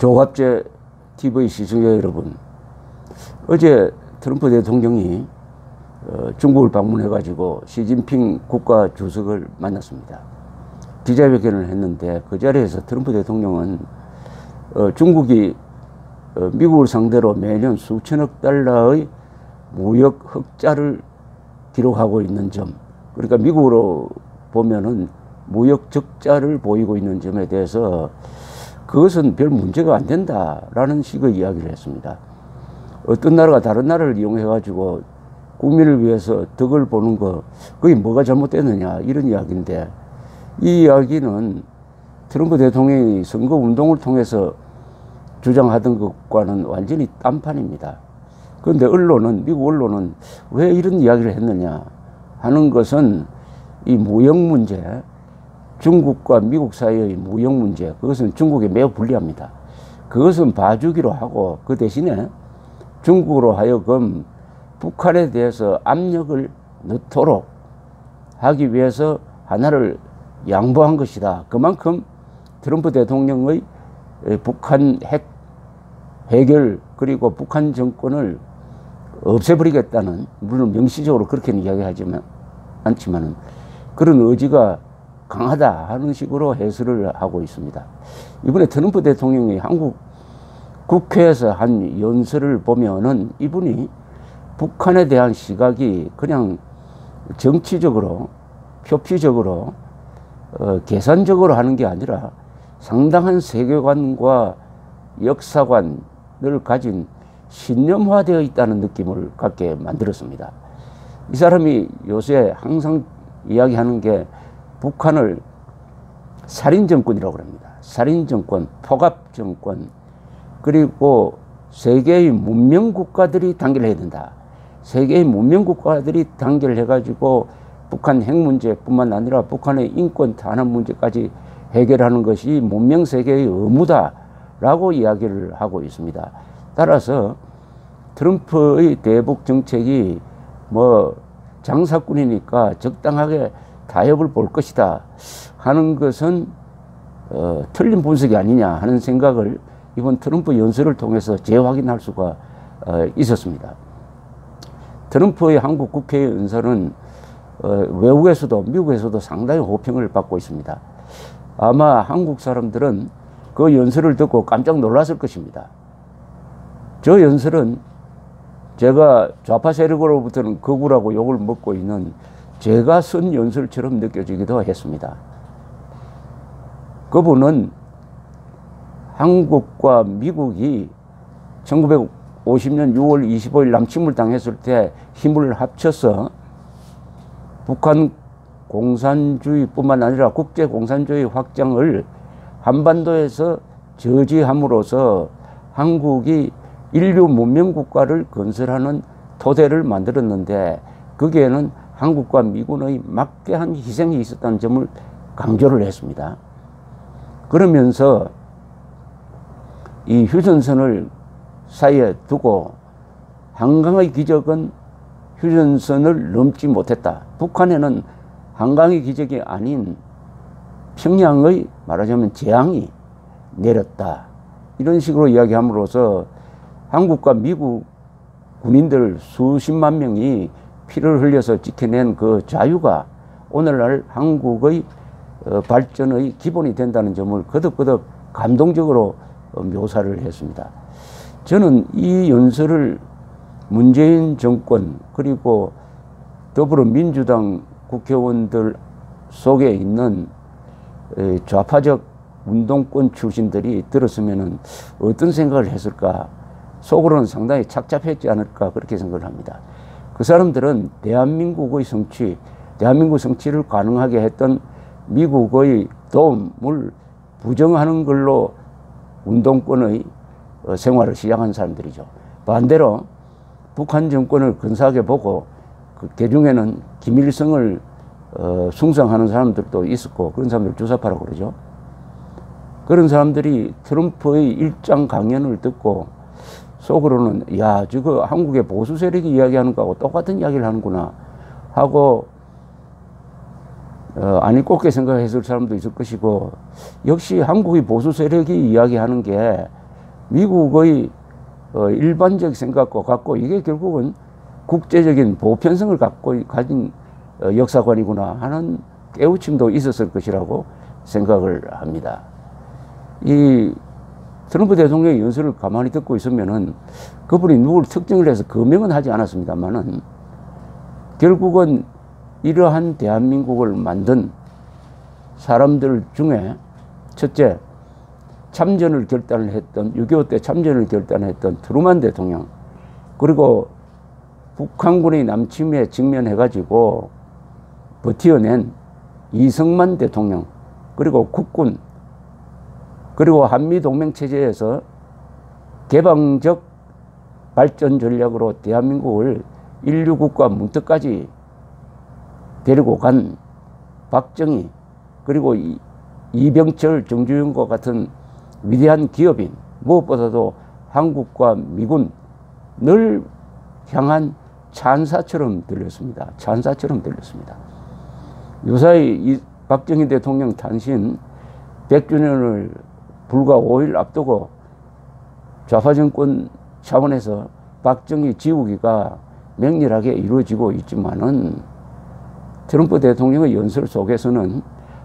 조갑제 TV 시청자 여러분, 어제 트럼프 대통령이 중국을 방문해가지고 시진핑 국가주석을 만났습니다. 기자회견을 했는데 그 자리에서 트럼프 대통령은 중국이 미국을 상대로 매년 수천억 달러의 무역 흑자를 기록하고 있는 점, 그러니까 미국으로 보면은 무역 적자를 보이고 있는 점에 대해서 그것은 별 문제가 안 된다라는 식의 이야기를 했습니다. 어떤 나라가 다른 나라를 이용해 가지고 국민을 위해서 덕을 보는 거, 그게 뭐가 잘못됐느냐, 이런 이야기인데, 이 이야기는 트럼프 대통령이 선거 운동을 통해서 주장하던 것과는 완전히 딴판입니다. 그런데 언론은, 미국 언론은 왜 이런 이야기를 했느냐 하는 것은 이 무역 문제, 중국과 미국 사이의 무역 문제, 그것은 중국에 매우 불리합니다. 그것은 봐주기로 하고 그 대신에 중국으로 하여금 북한에 대해서 압력을 넣도록 하기 위해서 하나를 양보한 것이다. 그만큼 트럼프 대통령의 북한 핵 해결, 그리고 북한 정권을 없애버리겠다는, 물론 명시적으로 그렇게는 이야기하지만 않지만은 그런 의지가 강하다 하는 식으로 해설을 하고 있습니다. 이번에 트럼프 대통령이 한국 국회에서 한 연설을 보면은 이분이 북한에 대한 시각이 그냥 정치적으로, 표피적으로, 계산적으로 하는 게 아니라 상당한 세계관과 역사관을 가진 신념화되어 있다는 느낌을 갖게 만들었습니다. 이 사람이 요새 항상 이야기하는 게 북한을 살인정권이라고 합니다. 살인정권, 폭압정권, 그리고 세계의 문명국가들이 단결을 해야 된다. 세계의 문명국가들이 단결을 해가지고 북한 핵 문제뿐만 아니라 북한의 인권 탄압 문제까지 해결하는 것이 문명세계의 의무다라고 이야기를 하고 있습니다. 따라서 트럼프의 대북 정책이 뭐 장사꾼이니까 적당하게 타협을 볼 것이다 하는 것은 틀린 분석이 아니냐 하는 생각을 이번 트럼프 연설을 통해서 재확인할 수가 있었습니다. 트럼프의 한국 국회 연설은 외국에서도, 미국에서도 상당히 호평을 받고 있습니다. 아마 한국 사람들은 그 연설을 듣고 깜짝 놀랐을 것입니다. 저 연설은 제가 좌파 세력으로부터는 거구라고 욕을 먹고 있는 제가 쓴 연설처럼 느껴지기도 했습니다. 그분은 한국과 미국이 1950년 6월 25일 남침을 당했을 때 힘을 합쳐서 북한 공산주의뿐만 아니라 국제 공산주의 확장을 한반도에서 저지함으로써 한국이 인류 문명국가를 건설하는 토대를 만들었는데, 거기에는 한국과 미군의 막대한 희생이 있었다는 점을 강조를 했습니다. 그러면서 이 휴전선을 사이에 두고 한강의 기적은 휴전선을 넘지 못했다. 북한에는 한강의 기적이 아닌 평양의 말하자면 재앙이 내렸다. 이런 식으로 이야기함으로써 한국과 미국 군인들 수십만 명이 피를 흘려서 지켜낸 그 자유가 오늘날 한국의 발전의 기본이 된다는 점을 거듭거듭 감동적으로 묘사를 했습니다. 저는 이 연설을 문재인 정권, 그리고 더불어민주당 국회의원들 속에 있는 좌파적 운동권 출신들이 들었으면 어떤 생각을 했을까, 속으로는 상당히 착잡했지 않을까, 그렇게 생각을 합니다. 그 사람들은 대한민국의 성취, 대한민국 성취를 가능하게 했던 미국의 도움을 부정하는 걸로 운동권의 생활을 시작한 사람들이죠. 반대로 북한 정권을 근사하게 보고 그 중에는 김일성을 숭상하는 사람들도 있었고, 그런 사람들 주사파라고 그러죠. 그런 사람들이 트럼프의 일장 강연을 듣고 속으로는 야, 저거 한국의 보수 세력이 이야기하는 거하고 똑같은 이야기를 하는구나 하고 아니 꼽게 생각했을 사람도 있을 것이고, 역시 한국의 보수 세력이 이야기하는 게 미국의 일반적 생각과 같고 이게 결국은 국제적인 보편성을 가진 역사관이구나 하는 깨우침도 있었을 것이라고 생각을 합니다. 이 트럼프 대통령의 연설을 가만히 듣고 있으면은 그분이 누구를 특정을 해서 거명은 하지 않았습니다만은 결국은 이러한 대한민국을 만든 사람들 중에 첫째, 참전을 결단을 했던 6.25 때 참전을 결단했던 트루만 대통령, 그리고 북한군의 남침에 직면해가지고 버티어낸 이승만 대통령, 그리고 국군, 그리고 한미동맹체제에서 개방적 발전 전략으로 대한민국을 인류국가 문턱까지 데리고 간 박정희, 그리고 이병철, 정주영과 같은 위대한 기업인, 무엇보다도 한국과 미군을 향한 찬사처럼 들렸습니다. 찬사처럼 들렸습니다. 요사이 이 박정희 대통령 탄신 100주년을 불과 5일 앞두고 좌파 정권 차원에서 박정희 지우기가 맹렬하게 이루어지고 있지만은 트럼프 대통령의 연설 속에서는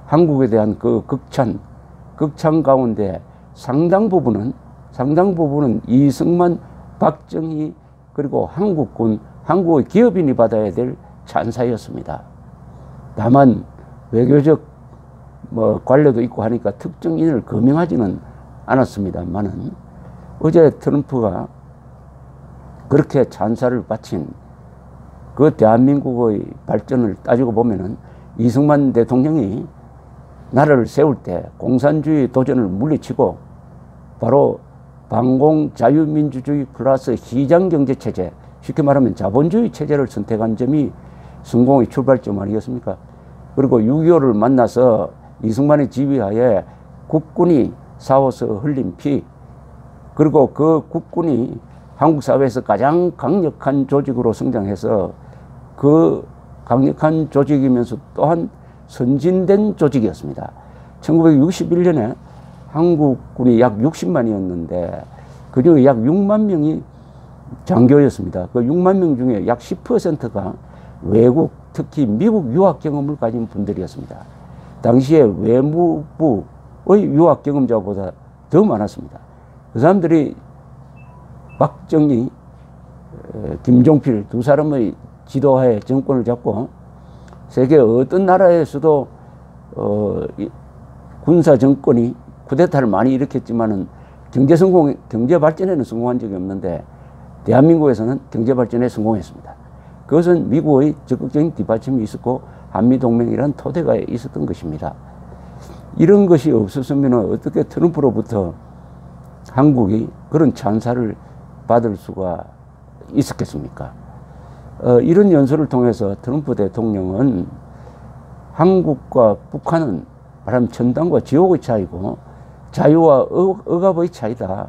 한국에 대한 그 극찬 가운데 상당 부분은 이승만, 박정희, 그리고 한국군, 한국의 기업인이 받아야 될 찬사였습니다. 다만 외교적 관례도 있고 하니까 특정인을 거명하지는 않았습니다만은 어제 트럼프가 그렇게 찬사를 바친 그 대한민국의 발전을 따지고 보면은 이승만 대통령이 나라를 세울 때 공산주의 도전을 물리치고 바로 반공 자유민주주의 플러스 시장경제체제, 쉽게 말하면 자본주의 체제를 선택한 점이 성공의 출발점 아니겠습니까? 그리고 6.25를 만나서 이승만의 지휘하에 국군이 싸워서 흘린 피, 그리고 그 국군이 한국 사회에서 가장 강력한 조직으로 성장해서 그 강력한 조직이면서 또한 선진된 조직이었습니다. 1961년에 한국군이 약 60만이었는데 그중에 약 6만 명이 장교였습니다. 그 6만 명 중에 약 10%가 외국, 특히 미국 유학 경험을 가진 분들이었습니다. 당시에 외무부의 유학 경험자보다 더 많았습니다. 그 사람들이 박정희, 김종필 두 사람의 지도하에 정권을 잡고 세계 어떤 나라에서도 군사 정권이 쿠데타를 많이 일으켰지만은 경제 발전에는 성공한 적이 없는데 대한민국에서는 경제 발전에 성공했습니다. 그것은 미국의 적극적인 뒷받침이 있었고 한미동맹이라는 토대가 있었던 것입니다. 이런 것이 없었으면 어떻게 트럼프로부터 한국이 그런 찬사를 받을 수가 있었겠습니까? 이런 연설을 통해서 트럼프 대통령은 한국과 북한은 말하면 천당과 지옥의 차이고 자유와 억압의 차이다.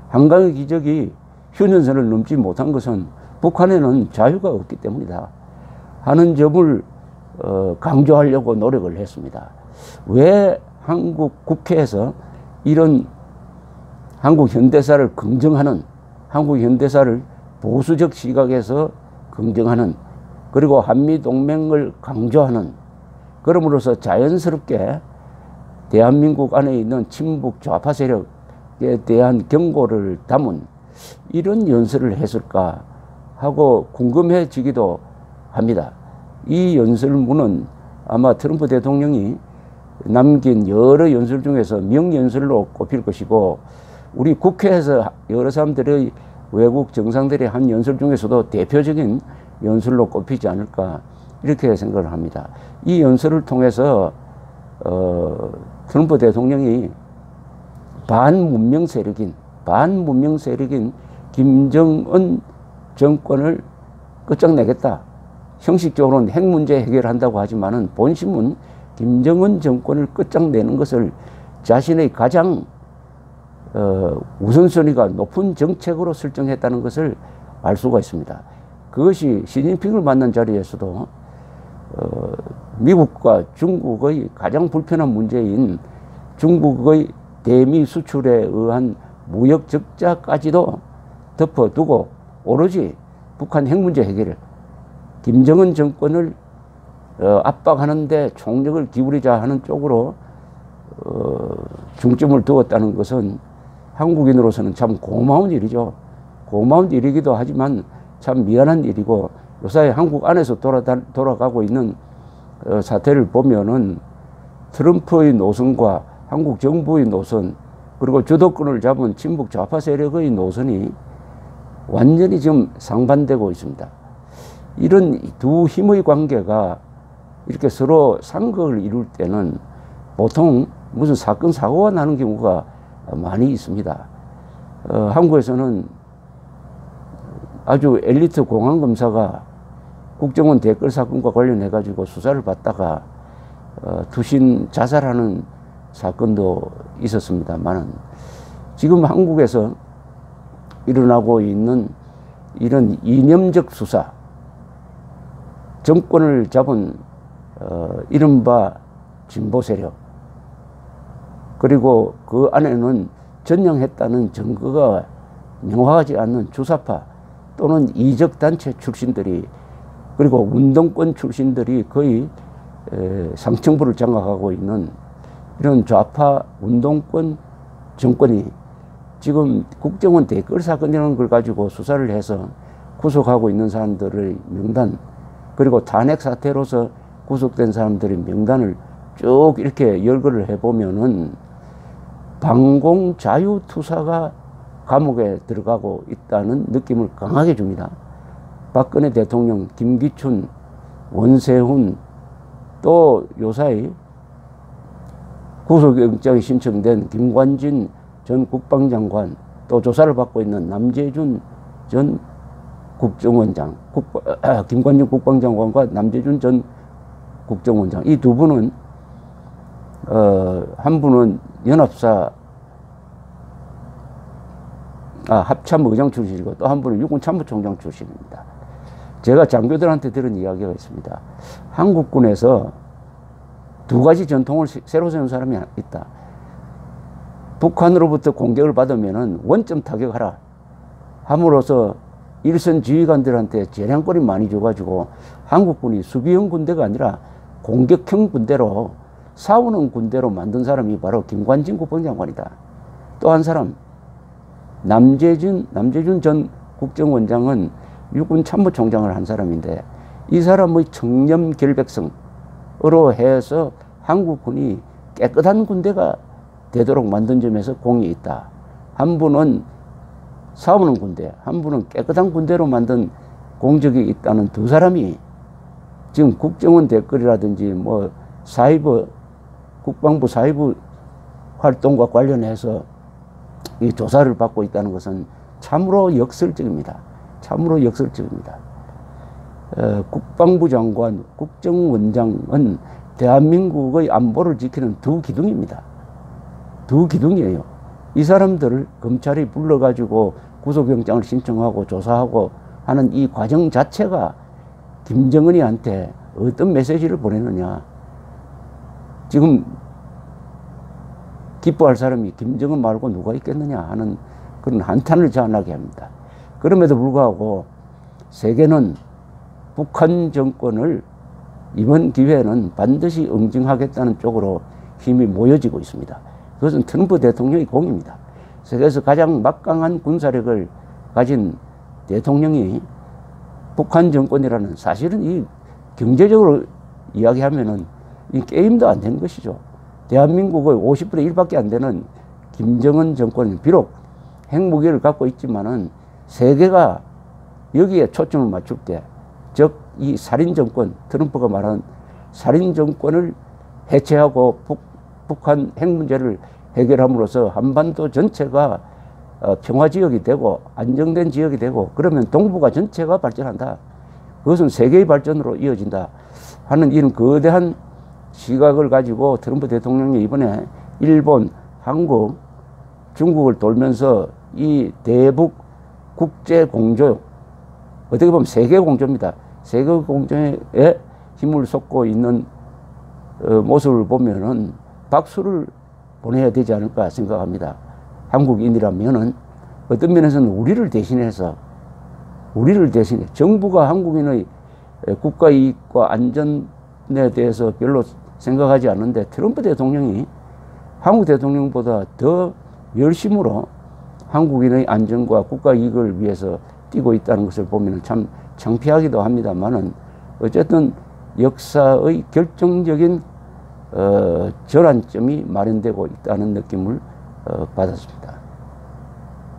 한강의 기적이 휴전선을 넘지 못한 것은 북한에는 자유가 없기 때문이다 하는 점을 강조하려고 노력을 했습니다. 왜 한국 국회에서 이런 한국 현대사를 긍정하는, 한국 현대사를 보수적 시각에서 긍정하는, 그리고 한미동맹을 강조하는, 그럼으로써 자연스럽게 대한민국 안에 있는 친북 좌파 세력에 대한 경고를 담은 이런 연설을 했을까 하고 궁금해지기도 합니다. 이 연설문은 아마 트럼프 대통령이 남긴 여러 연설 중에서 명연설로 꼽힐 것이고 우리 국회에서 여러 사람들의 외국 정상들의 한 연설 중에서도 대표적인 연설로 꼽히지 않을까 이렇게 생각을 합니다. 이 연설을 통해서 트럼프 대통령이 반문명 세력인 김정은 정권을 끝장내겠다. 형식적으로는 핵 문제 해결한다고 하지만은 본심은 김정은 정권을 끝장내는 것을 자신의 가장 우선순위가 높은 정책으로 설정했다는 것을 알 수가 있습니다. 그것이 시진핑을 만난 자리에서도 미국과 중국의 가장 불편한 문제인 중국의 대미 수출에 의한 무역 적자까지도 덮어두고 오로지 북한 핵 문제 해결을 김정은 정권을 압박하는데 총력을 기울이자 하는 쪽으로 중점을 두었다는 것은 한국인으로서는 참 고마운 일이죠. 고마운 일이기도 하지만 참 미안한 일이고, 요사이 한국 안에서 돌아가고 있는 사태를 보면은 트럼프의 노선과 한국 정부의 노선, 그리고 주도권을 잡은 친북 좌파 세력의 노선이 완전히 지금 상반되고 있습니다. 이런 두 힘의 관계가 이렇게 서로 상극을 이룰 때는 보통 무슨 사건, 사고가 나는 경우가 많이 있습니다. 한국에서는 아주 엘리트 공안검사가 국정원 댓글 사건과 관련해가지고 수사를 받다가 투신 자살하는 사건도 있었습니다만, 지금 한국에서 일어나고 있는 이런 이념적 수사, 정권을 잡은 이른바 진보 세력, 그리고 그 안에는 전향했다는 증거가 명확하지 않는 주사파 또는 이적단체 출신들이, 그리고 운동권 출신들이 거의 상층부를 장악하고 있는 이런 좌파 운동권 정권이 지금 국정원 댓글 사건이라는 걸 가지고 수사를 해서 구속하고 있는 사람들의 명단, 그리고 탄핵 사태로서 구속된 사람들의 명단을 쭉 이렇게 열거를 해보면은 반공 자유투사가 감옥에 들어가고 있다는 느낌을 강하게 줍니다. 박근혜 대통령, 김기춘, 원세훈, 또 요사이 구속영장이 신청된 김관진 전 국방장관, 또 조사를 받고 있는 남재준 전 국정원장, 김관진 국방장관과 남재준 전 국정원장, 이 두 분은 한 분은 연합사 합참의장 출신이고 또 한 분은 육군참모총장 출신입니다. 제가 장교들한테 들은 이야기가 있습니다. 한국군에서 두 가지 전통을 새로 세운 사람이 있다. 북한으로부터 공격을 받으면은 원점 타격하라 함으로써 일선 지휘관들한테 재량권이 많이 줘가지고 한국군이 수비형 군대가 아니라 공격형 군대로, 싸우는 군대로 만든 사람이 바로 김관진 국방장관이다. 또 한 사람, 남재준 전 국정원장은 육군 참모총장을 한 사람인데, 이 사람의 청렴 결백성으로 해서 한국군이 깨끗한 군대가 되도록 만든 점에서 공이 있다. 한 분은 싸우는 군대, 한 분은 깨끗한 군대로 만든 공적이 있다는 두 사람이 지금 국정원 댓글이라든지 뭐 사이버, 국방부 사이버 활동과 관련해서 이 조사를 받고 있다는 것은 참으로 역설적입니다. 참으로 역설적입니다. 국방부 장관, 국정원장은 대한민국의 안보를 지키는 두 기둥입니다. 두 기둥이에요. 이 사람들을 검찰이 불러가지고 구속영장을 신청하고 조사하고 하는 이 과정 자체가 김정은이한테 어떤 메시지를 보내느냐. 지금 기뻐할 사람이 김정은 말고 누가 있겠느냐 하는 그런 한탄을 자아나게 합니다. 그럼에도 불구하고 세계는 북한 정권을 이번 기회에는 반드시 응징하겠다는 쪽으로 힘이 모여지고 있습니다. 그것은 트럼프 대통령의 공입니다. 세계에서 가장 막강한 군사력을 가진 대통령이 북한 정권이라는, 사실은 이 경제적으로 이야기하면은 이 게임도 안 되는 것이죠. 대한민국의 50분의 1밖에 안 되는 김정은 정권은 비록 핵무기를 갖고 있지만은 세계가 여기에 초점을 맞출 때, 즉 이 살인 정권, 트럼프가 말한 살인 정권을 해체하고 북한 핵 문제를 해결함으로써 한반도 전체가 평화지역이 되고 안정된 지역이 되고, 그러면 동북아 전체가 발전한다. 그것은 세계의 발전으로 이어진다 하는 이런 거대한 시각을 가지고 트럼프 대통령이 이번에 일본, 한국, 중국을 돌면서 이 대북 국제 공조, 어떻게 보면 세계 공조입니다. 세계 공조에 힘을 쏟고 있는 모습을 보면은 박수를 보내야 되지 않을까 생각합니다. 한국인이라면은 어떤 면에서는 우리를 대신해 정부가 한국인의 국가 이익과 안전에 대해서 별로 생각하지 않는데 트럼프 대통령이 한국 대통령보다 더 열심으로 한국인의 안전과 국가 이익을 위해서 뛰고 있다는 것을 보면 참 창피하기도 합니다만은 어쨌든 역사의 결정적인 전환점이 마련되고 있다는 느낌을 받았습니다.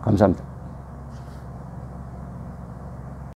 감사합니다.